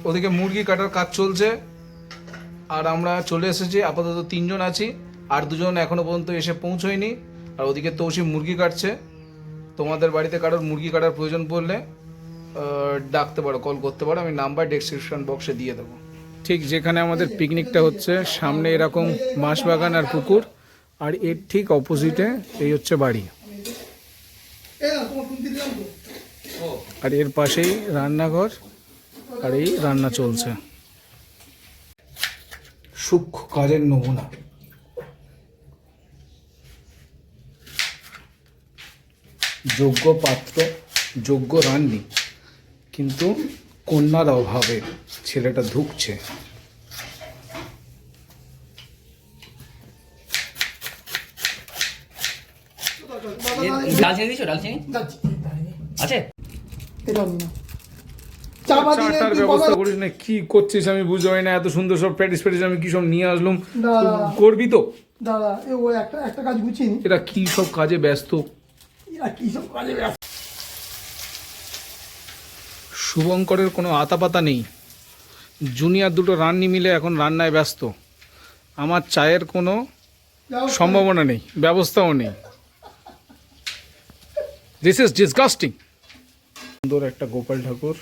ওদিকে মুরগি কাটার কাজ চলছে, আর আমরা চলে এসেছি। আপাতত 3 জন আছি, আর 2 জন এখনো পর্যন্ত এসে পৌঁছয়নি। আর ওদিকে তৌসি মুরগি কাটছে। তোমাদের বাড়িতে কারোর মুরগি কাটার প্রয়োজন পড়লে ডাকতে পারো, কল করতে পারো, আমি নাম্বার ডেসক্রিপশন বক্সে দিয়ে দেবো। ঠিক যেখানে আমাদের পিকনিকটা হচ্ছে, সামনে এরকম বাঁশবাগান আর পুকুর, আর এর ঠিক অপোজিটে এই হচ্ছে বাড়ি, আর এর পাশেই রান্নাঘর, আর এই রান্না চলছে। সূক্ষ্ম কাজের নমুনা। যোগ্য পাত্র, যোগ্য রান্নি, কিন্তু কন্যার অভাবে ছেলেটা ধুকছে। ডালচিনি দিছো? ডালচিনি আছে? চাটার ব্যবস্থা করিস না, কি করছিস আমি বুঝতে পারি না। এত সুন্দর সব প্যাটিস আমি কি সব নিয়ে আসলাম, করবি তো? দাদা ও একটা কাজ গুছিয়ে নি। এরা কি সব কাজে ব্যস্ত, কি সব কাজে ব্যস্ত। শুভঙ্করের কোনো আতাপাতা নেই। জুনিয়র দুটো রান্নি মিলে এখন রান্নায় ব্যস্ত। আমার চায়ের কোনো সম্ভাবনা নেই, ব্যবস্থাও নেই। This is disgusting. সুন্দর একটা গোপাল ঠাকুর।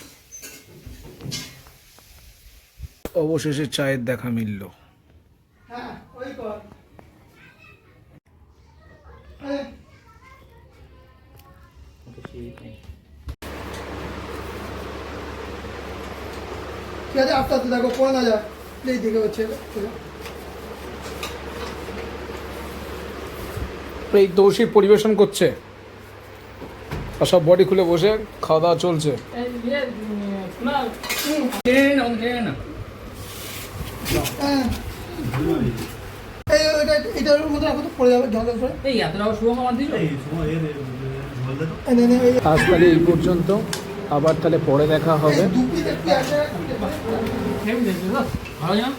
অবশেষে চায়ের দেখা মিলল। হ্যাঁ ওই কর। ঠিক আছে, আস্তে আস্তে দেখো, পড়ে না যায়। এই দিকে হচ্ছে এই দোষী পরিবেশন করছে, আর সব বডি খুলে বসে খাওয়া দাওয়া চলছে। এটার মধ্যে রাখো তো, পড়ে যাবে জলের উপরে। এই এতটা শুভ আমার দিল। আজ তাহলে এই পর্যন্ত, আবার তাহলে পরে দেখা হবে। ভালো না?